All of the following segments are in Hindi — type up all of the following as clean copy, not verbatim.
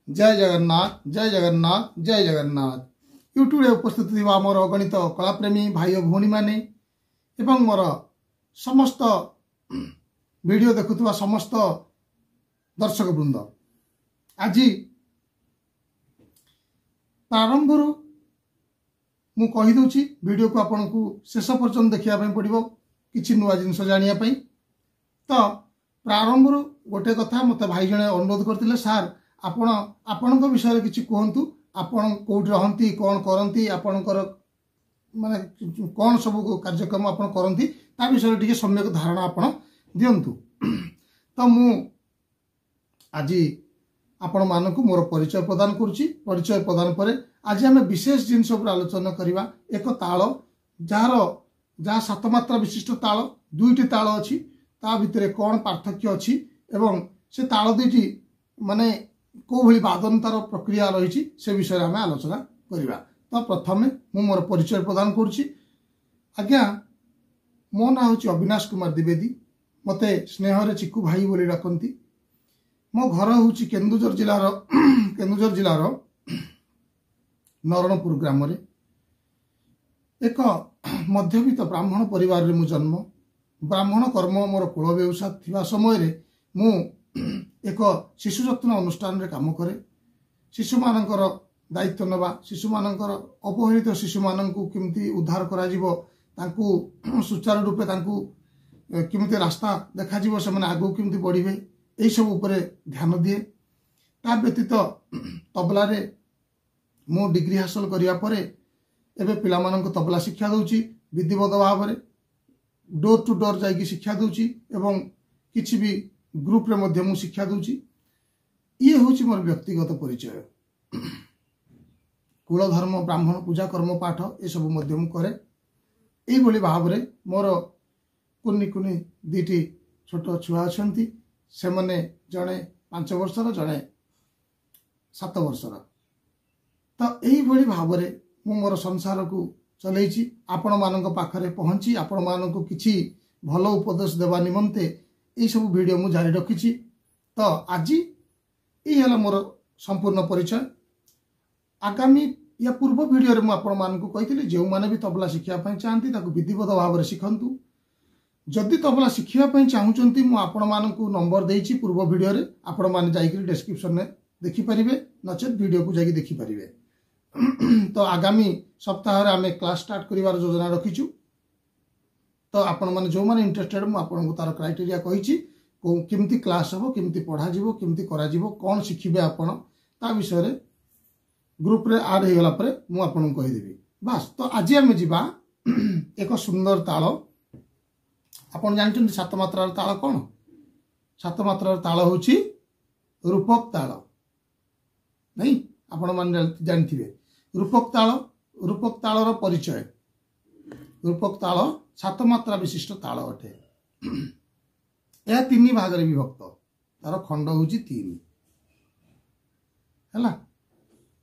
जय जगन्नाथ जय जगन्नाथ जय जगन्नाथ। यूट्यूब उपस्थित थी मोर अगणित कलाप्रेमी भाई और भौणी माने एवं मोर समस्त वीडियो देखुवा समस्त दर्शक वृंद आज प्रारंभ मु कहीदे वीडियो को आपन को शेष पर्यंत देखा पड़ो कि नुआ जिनस जानापी। तो प्रारंभ गोटे कथा मत भाई जने अनुरोध करते सार आपण विषय किसी कहतु आपण कौटी रहती कौन करती आपणकर माने कौन सब कार्यक्रम आपण करती ता विषय टी सम्यक धारणा आपण दिंतु। तो मु आज आपण मानक मोर परिचय प्रदान करुच्ची। परिचय प्रदान पर आज आम विशेष जिनस पर आलोचना करवा। एक ताल जार जहाँ 7 मात्रा विशिष्ट ताल दुईटी ताल अच्छी ता भितर कौन पार्थक्य अच्छी एवं से ताल दुईटी माने को भली वादन तार प्रक्रिया रही से विषय आम आलोचना करवा। तो प्रथम मु मोर परिचय प्रदान करुच्ची। आज्ञा मो ना हूँ अविनाश कुमार द्विवेदी, मते स्नेह चिकू भाई बोली डाकती। मो घर हूँ केन्दुझर जिलार नरणपुर ग्राम रे एक मध्यवित्त ब्राह्मण परिवार रे मु जन्म। ब्राह्मण कर्म मोर कुल व्यवसाय थिबा समय रे मु एक शिशु जत्न अनुष्ठान रे काम करे। शिशु मानकर दायित्व नवा, शिशु मानकर अपहरित शिशु मानकु किमती उद्धार करा जिवो, तांकु सुचारू रूपे तांकु किमती रास्ता देखा जिवो, से माने आगु किमती बढ़िबे एई सब उपरे ध्यान दिए। ता व्यतीत तबला रे मु डिग्री हासिल करिया परे एबे पिला मानक तबला शिक्षा दउची विधिवत भाव में डोर टू डोर जाइकी शिक्षा दउची एवं किछि भी ग्रुप रे मध्य मु शिक्षा दउची। ये होची मोर व्यक्तिगत परिचय। कुल धर्म ब्राह्मण पूजा कर्म पाठ ए सब मध्य मु करे। एई बोली भाव में मोर कुनी कुनी दीटी छोट छुआ अछंती, से माने जणे 5 वर्षर जणे 7 वर्षर। तो यही भली भाव में मु मोर संसार को चलैछि। आपण मानक पाखरे पहुंची आपण मानक किछि भल उपदेश देवा निमंते यही सब वीडियो मु जारी रखिछि। तो आज ये हला मोर संपूर्ण परिचय। आगामी या पूर्व वीडियो रे मु आपण मानक कहितली जे माने भी तबला शिखिया पई चाहंती ताकू विधिवत भाव में शिखंतु। जदि तबला शिखिया पई चाहुचंती मु आपण मानक नंबर देइछि पूर्व वीडियो रे, आपण माने जाइकरी डिस्क्रिप्शन में देखि परिबे, नचेत वीडियो को जाइकि देखि परिबे। तो आगामी सप्ताह रे आमे क्लास स्टार्ट करिवार योजना रखिछु। तो आपण माने जो माने इंटरेस्टेड मु आपण को तार क्राइटेरिया कहिछि केमती क्लास हो, केमती पढ़ा जिवो, केमती करा जिवो, कोन शिखिबे आपण ता विषय रे ग्रुप रे ऐड हे गला परे मु आपण को कहि देबी बस। तो आज आमे जिबा एक सुंदर ताल। आपण जानछन 7 मात्रार ताल कोन? 7 मात्रार ताल होछि रूपक ताल। नहीं आपण मान जानथिबे रूपक ताल। रूपक तालर परिचय, रूपक ताल 7 मात्रा विशिष्ट ताल अटे। यह 3 भाग रे विभक्त, तार खंड होछि 3 हैला।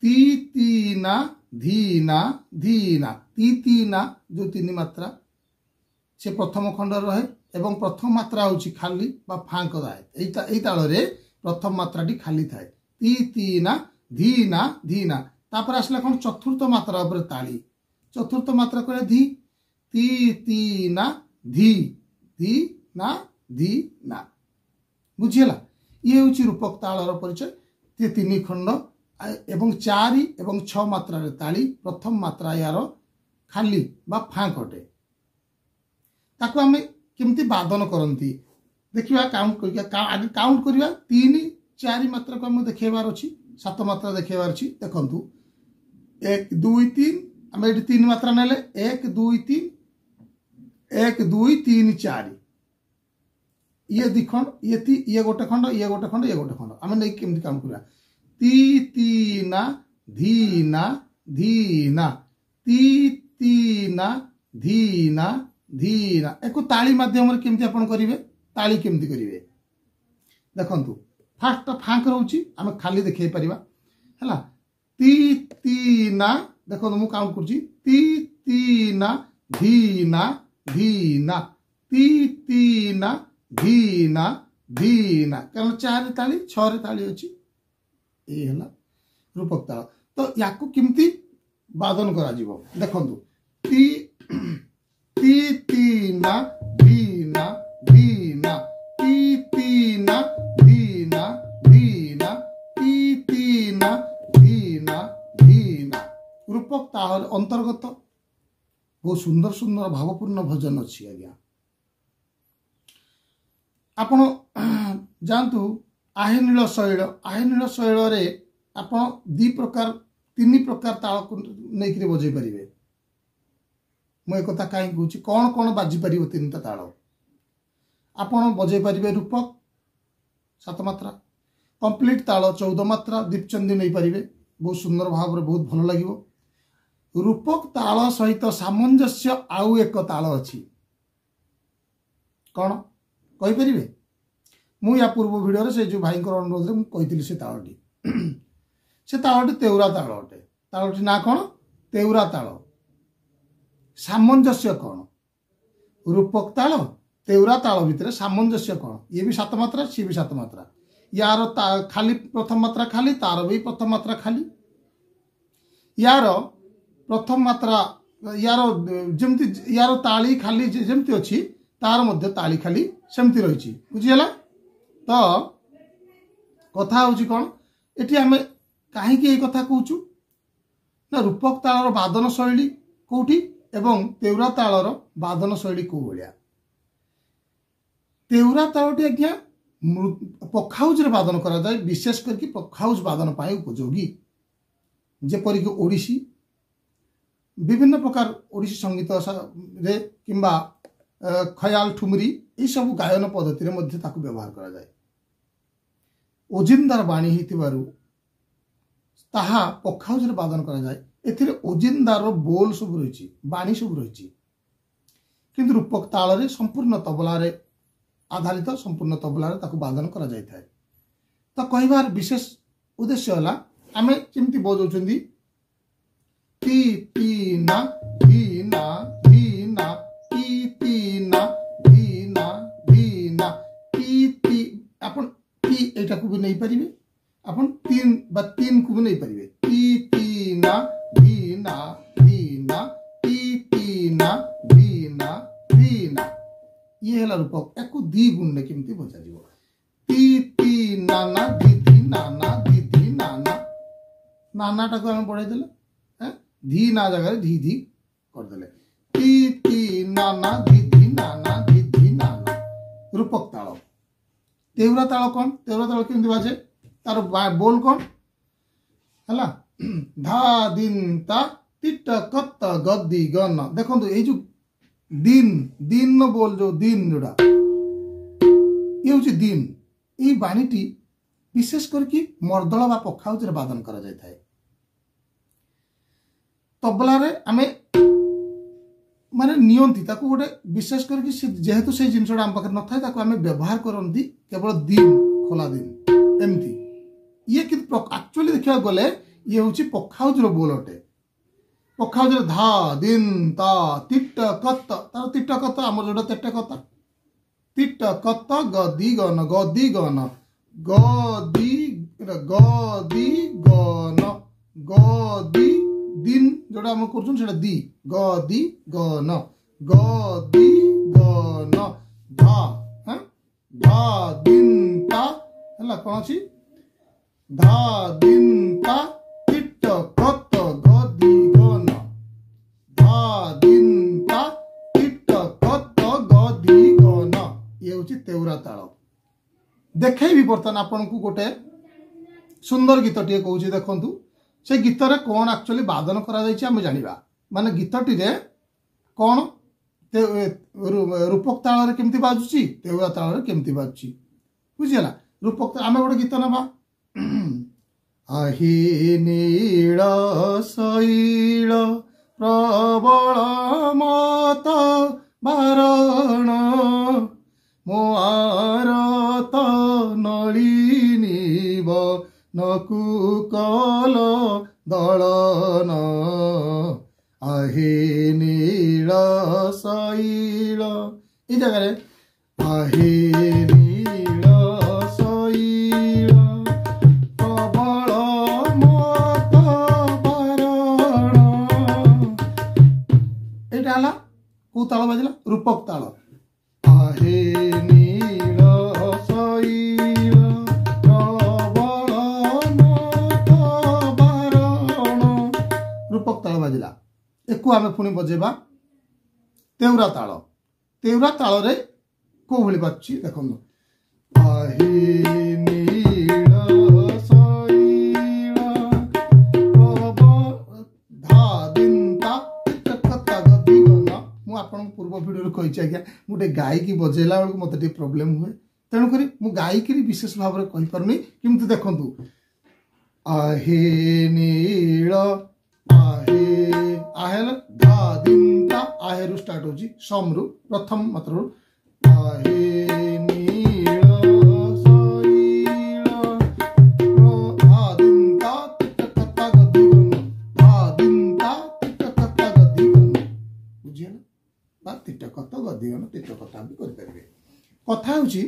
ती तीना धीना धीना, ती तीना जो 3 मात्रा से प्रथम खंड रहे एवं प्रथम मात्रा होछि खाली बा फांक थाए। एई ताल रे प्रथम मात्राटी खाली थाए। ती तीना धीना धीना, तापर आसला कोन चतुर्थ मात्रा ऊपर ताली। चतुर्थ मात्रा करे धी। ती तीना धी, धी ना धी ना, बुझियला। ये होछि रूपक तालर परिचय। ते 3 खंड एवं 4 एवं 6 मात्रा रे ताली। प्रथम मात्रा यार खाली बा फांक अटे। ताको हमें केमती वादन करंती देखिबा, काउंट करिया आगे काउंट करिया। 3 4 मात्रा को हम देखेबार अछि, 7 मात्रा देखेबार अछि। देखंतु 1 2 3 हम एठी 3 मात्रा नेले 1 2 3 1 2 3 4। ये दिखन ये गोटे खंड, ये गोटे खंड, ये गोटे खंड हम नै केमती काम करिया। ती तीना धीना धीना, ती तीना धीना धीना। एको ताली माध्यम रे केमती आपण करिवे, ताली केमती करिवे देखंतु। फास्ट फांक रहउची आमे खाली देखै परिबा हैला। ती तीना देखो मु काउंट करची। ती तीना धीना धीना, ती तीना धीना धीना, कारण 4 ताली 6 रे ताली अछि। ये है रूपक ताल। तो या केमती वादन करा जीवो देखंतु ती ती ती ना धी ना धी ना ती ती ना धी ना धी ना ती ती ना धी ना धी ना रूपक ताल अंतर्गत बहुत सुंदर सुंदर भावपूर्ण भजन अच्छी आज्ञा। आपण जानतु आहेनील शैल आहेनील शैल रे आपण दी प्रकार तीन प्रकार ताल को नहीं बजे पारे। मु एक कथा कहीं कहूँ कौन कौन बाजी पार तीन ताल आपण बजे पारे रूपक 7 मात्रा कंप्लीट ताल 14 मात्रा दीपचंदी नहीं पारे बहुत सुंदर भाव में बहुत भल लगे। रूपक ताल सहित सामंजस्य आउ एक ताल अच्छी कौन कहींपर मु या पूर्व भिडियो से जो भाई अनुरोध में मुझे से तालटी से तालटी तेउरा ताल अटे तालटी ना कौन तेउरा ताल सामंजस्य कौन रूपक ताल तेउरा ताल भितर सामंजस्य कौन ये भी 7 मात्रा सी भी 7 मात्रा यार खाली प्रथम मात्रा खाली तार भी प्रथम मात्रा खाली यार प्रथम मात्रा यार जमती यार ताली खाली जमती अच्छी तार मध्य ताली खाली सेमती रही बुझीगला। तो कथा हूँ कौन ये आम कहीं कथा कहूँ ना रूपक तालर वादन शैली कौटी एवं तेउरा तालर वादन शैली कौ भाया तेउरा तालटी आज्ञा पखाउज वादन करा जाए विशेष करके पखाउज वादन पाए उपयोगी जेपरिक ओडिसी विभिन्न प्रकार ओडिसी संगीत रे किंबा खयाल ठुमरी ये सब गायन पद्धति मध्य ताकू व्यवहार करा जाए। ओजिंदार बाणी हितिबारु ताहा पखाउज वादन करा जाए एथिरे ओजिंदार बोल सब रही बाणी सब रही किंतु रूपक ताल रे संपूर्ण तबला रे आधारित संपूर्ण तबला रे ताकू वादन करा जाय थाए। तो कहबार विशेष उद्देश्य है आमे केमती बजाउछंदी ती ती ना धी ना धी ना ती ती ना धी ना धी ना ती ती आपण ती एटा को भी नहीं परिबे आपण तीन बा तीन को भी नहीं परिबे ती ती ना धी ना धी ना ती ती ना धी ना धी ना ये है रूपक एक दी गुण ने केमती बजा जीवो ती ती ना ना धी धी ना ना धी धी ना ना नाना टाको हम बढ़ाई देले धी ना जगह धी धी कर देले ती ती ना ना धी धी ना ना धी धी ना ना रूपक ताल। तेउरा ताल कौन तेउरा ताल केमती बाजे तार बोल कौन है धा दिन ता तिट कत गद्दी गन देखो ये जो दिन दिन न बोल जो दिन जोड़ा ये हूँ दिन ये बाणीटी विशेष करके मर्दल बा पखाउज वादन करा जाय थाए। तबला रे आमे माने नियंती ताकू गोटे विशेष करके जेहेतु से जिनसटा आम पाखे न थाए ताकू आमे व्यवहार करती केवल दिन खोला दिन एमती ये कि एक्चुअली देखा गले ये हूँ पखाउज बोल अटे पखाउज धा दिन ता तिट कत तार तिट कत आम जोटा तेट कत तिट कत गदी गन गदी गन गदी गदी गन गदी दिन जोड़ा हम करछन सेटा दी गदी गन गदी गन धा हां धा दिन ता हला कोन अछि धा दिन ता तिट कत गदी गन धा दिन ता तिट कत गदी गन ये होछि तेउरा ताल। देखै भी बर्तन आपन को गोटे सुंदर गीत टे कहूछि देखंतु से गीत रे कौन एक्चुअली वादन करा जायछि हम जानिबा माने गीतटी रे कौन रूपक ताल रे केमती बाजुछि तेउरा ताल रे केमती बाजुछि बुझियला। रूपक आमे गोटे गीत नबा आही नील शैल प्रबल मत बारण मोआरत नलिनीब नकुकल दलन आहे नील शैल ये जगह आहे नील शैल प्रबल को ताल बाजिला रूपक ताल आहे नील शैल प्रबल मथ बारण रूपक ताल बाजिला एको आमे पुणी बजेबा तेउरा ताल रे को भली बाची देखो आहे नील शैल प्रबल धा दिन ता कथा गति गन मु आपन पूर्व वीडियो कहि आज्ञा गोटे गाई की बजेला बेलू मत प्रॉब्लम हुए तेणु करी मु गाई की विशेष भाव में कहि परनी किंतु देखंतु आहे नील आहे आहेल धा दिन ता आहे रु स्टार्ट होची सम रु प्रथम मात्र आहे नील शैल धा दिन ता कथा गति गन धा दिन ता कथा गति गन बुझियला बा तिट कथा गति गन तिट कथा भी कर परबे कथा होची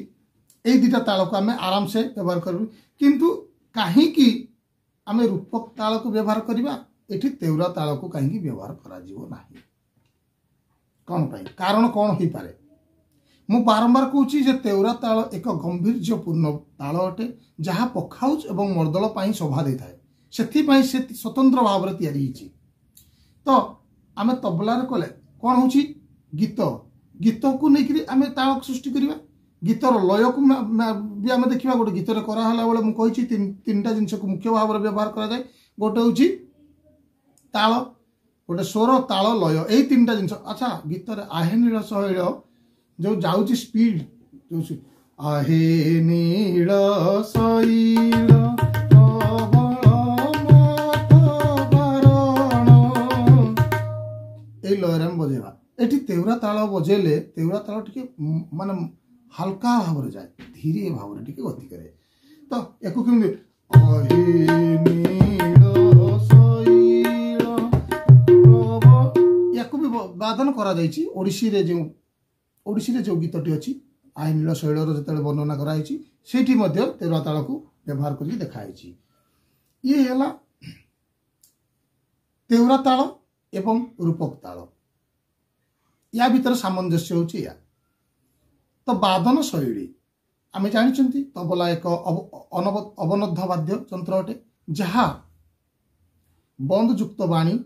ए दिटा ताल को आमे आराम से व्यवहार करबे किंतु काहे की आमे रूपक ताल को व्यवहार करबा एठी तेउरा ताल को काहे व्यवहार करा जीवो नाही कौन पाई कारण कौन हो पारे मु बारंबार कहूँ जे तेउरा ताल एक गंभीर्यपूर्ण ताल अटे जहाँ पखाउच एवं मर्दल पाई शोभा दे थाए से स्वतंत्र भाव में तैयारी होची तो आमे तबला रे कले कौन होची गीत गीत को लेकिन आमे ताल सृष्टि करबा गीतर लय को भी आमे देखिबा गोटे गीत रे करा हला बेले मु कहिची तीनटा जिंस को मुख्य भाव में व्यवहार करा जाए गोटे होची ताल गोटे स्वर ताल लय यही तीनटा जिन अच्छा गीत आहे नील शैल जो जाऊँगी स्पीड जो आहे नील शैल लय बजेवा ये तेउरा ताल बजेले तेउरा ताल टी माने हल्का भाव में जाए धीरे भाव में टी गति करे तो एक वादन करा जाइछि ओडिसी रे जो गीतटी अछि आहे नील शैलर जतले वर्णना कराइछि सेठी मध्ये तेउरा ताल को व्यवहार करके देखाइछि ये हला तेउरा ताल एवं रूपक ताल या भीतर सामंजस्य होछि या तो वादन शैली आमे जानिछंती तबला एक अवनद्ध वाद्य यंत्र अटे जहाँ बंद युक्त वाणी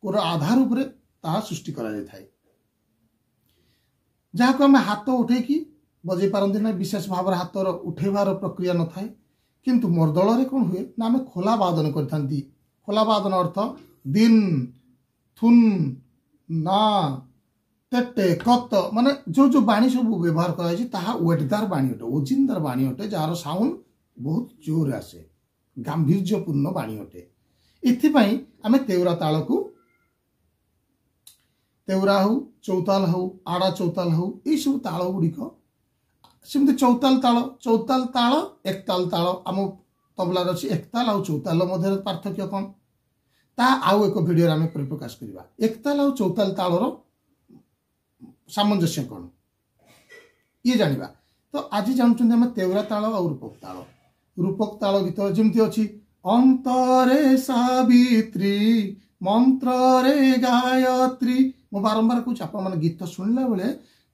को आधार उपरे ता सृष्टि करा जाय थाए जहाँ को आमे हाथ उठे की बजे पारंती ना विशेष भाव हाथ उठेबार प्रक्रिया न थाए किंतु मर्दल रे कोन हुए ना आमे खोला वादन करथांती खोला वादन अर्थ दिन थुन ना तेटे कत माने जो जो बाणी सब व्यवहार करा जाय ताहा वेटदार बाणी अटे ओजिनदार बाणी अटे जार साउंड बहुत जोर आसे गांभीर्यपूर्ण बाणी अटे इथि पई आमे तेउरा ताल को तेउरा हो चौताल हो आड़ा चौताल हो ये सब ताल गुड़िक सेमती चौताल ताल एकताल ताल आम तबलार अच्छी एकताल आउ चौताल मध्य पार्थक्य कौन ता आउ एक भिडियो आम परिप्रकाश करवा एकताल आउ चौताल तालर सामंजस्य कौन ये जानिबा तो आज जानते आम तेउरा ताल और रूपक ताल गीत जमती अच्छी अंतरे सावित्री मंत्र रे गायत्री मु बारंबार कहूँ आप गीत शुणला बेले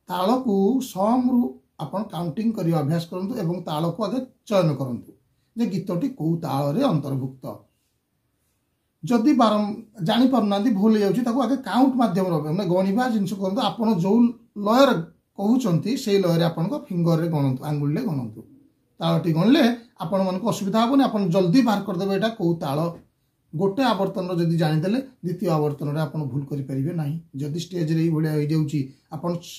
ताल को सम रु आप काउंटिंग कर अभ्यास करूँ एवं ताल को आगे चयन करूँ जे गीतटी कौ ताल रे अंतर्भुक्त जदि जानी पारना भूल हो आगे काउंट मध्यम मैंने गणिबा जिन करूँ आप जो लयर कहते से लयर आप फिंगर रे गणतु आंगुल गणतु तालटी गणले आपण मानक असुविधा हेनी आप जल्दी बाहर करदे यहाँ कौ ताल गोटे आवर्तन जदि जानीदे द्वितीय आवर्तन में आप भूल करें ना जदि स्टेज रे भाया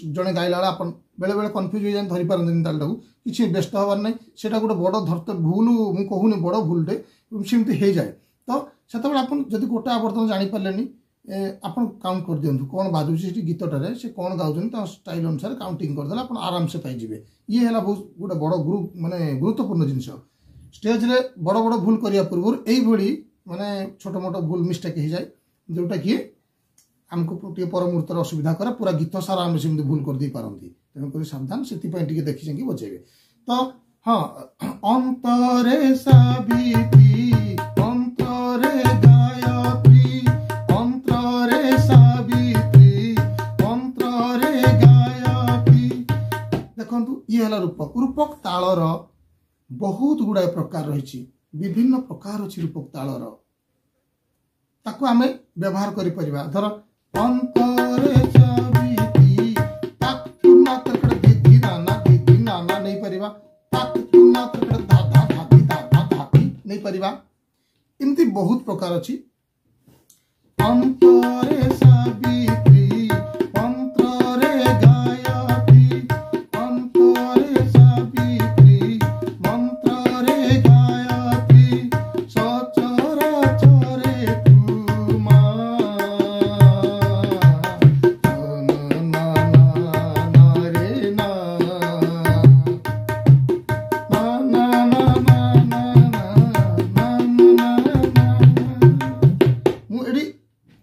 जड़े गाइला आप बेले बेले कन्फ्यूज हो जाए धरी पारती तालटा को किसी व्यस्त हबार ना से गोटे बड़ धरते भूल मुझे कहूनी बड़ भूलटे सेमती हो जाए तो से आप जब गोटे आवर्तन जानीपारे आप काउंट कर दिंतु कौन बाजुची गीतटे से कौन गाँव स्टाइल अनुसार काउंटिंग करदे आप आराम से पाइबे ये है बहुत गोटे बड़ ग्रुप माने गुरुत्वपूर्ण जिनस स्टेज रे बड़ बड़ भूल करने पूर्व यही माने छोट मोट भूल मिस्टेक हो जाए जोटा कि आमको पर मुहूर्त असुविधा करे पूरा गीत सारा आम से भूल कर दे पारती तेणुक सावधान से देखी चाहे बचेबे तो हाँ अंतरे सावित्री अंतरे गायत्री अंतरे सावित्री अंतरे बहुत गुड़ाए प्रकार रही विभिन्न प्रकार अच्छी रूपक तालर ताको आमे व्यवहार करि परिबा धर अंतरे सविति ताक तुना तरकड़ धी नाना नहीं परिबा ताक तुना तरकड़ धा धा धाती धा धा धाती नहीं परिबा इमती बहुत प्रकार अछि अंतरे सविति मंत्रे गायत्री अंतरे सविति मंत्रे गायत्री सचराचरे तुमा ना ना रे ना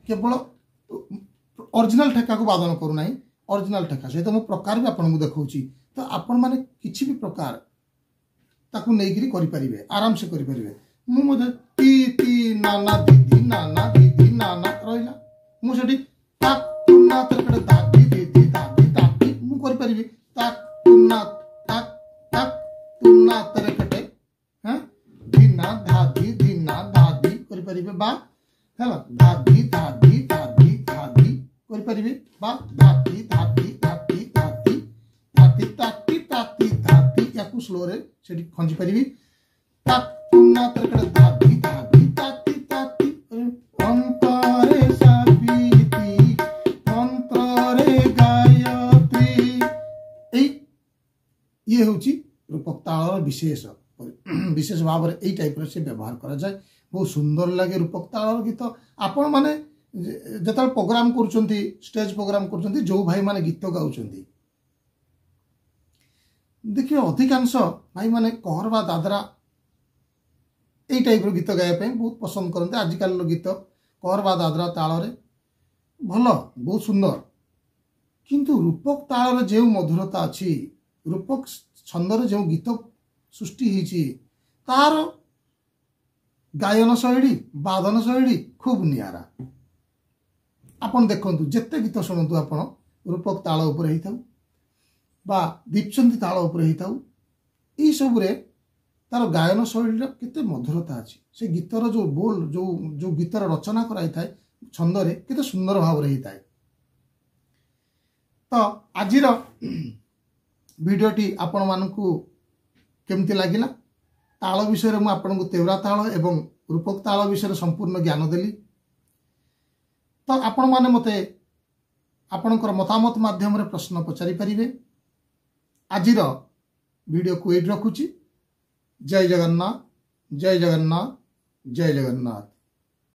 केवल ओरिजिनल ठेका को वादन करूना ओरिजिनल ठेका सहित मो प्रकार भी आपको देखा तो आपण मैंने किसी भी प्रकार ताकू नहीं करें आराम से करें मुझे ती ती नाना दीदी नाना रहा मुझे ताक तुना तरकड़ दादी दीदी दादी दादी मुझे करें ताक तुना तरकटे हाँ धीना दादी करें बा है दादी दादी दादी दादी करें बा दादी दादी दादी दादी दादी ताती ताती दादी या स्लो रे से खंजी पारि ताकुना तरकड़ दादी दादी ताती ताती अंतरे सविति मंत्रे गायत्री ये होची रूपक तालर विशेष भाव में यही टाइप से व्यवहार करा जाए बहुत सुंदर लगे रूपक तालर गीत आपण माने जतल प्रोग्राम करुचंती स्टेज प्रोग्राम करुचंती जो भाई माने गीत गाउचंती देखिए अधिकांश भाई माने कहरबा दादरा यही टाइप गीत गाया बहुत पसंद करते आजिकल गीत कहरबा दादरा ताल भल बहुत सुंदर किंतु रूपक ताल जो मधुरता अच्छी रूपक छंदर जो गीत सृष्टि होती तार गायन शैली बादन शैली खूब नियारा आपन देखंतु जेते गीत शुणु आपण रूपक ताल उपर होता बा दीपचंदी ताल उपर होता यही सबुरे तार गायन शैली केते मधुरता अच्छी से गीतर जो बोल जो गीतर रचना कराई थाए छंदरे केते सुंदर भाव होता है। तो आजिर भिडियोटी आपण मानकु केमती लगिला ताल विषय में आपको तेवरा ताल एवं रूपक ताल विषय संपूर्ण ज्ञान देली तो आपण माने मते आपणकर मतामत माध्यम रे प्रश्न पचारि परिबे। आजिर वीडियो को एड रखुची। जय जगन्नाथ जय जगन्नाथ जय जगन्नाथ।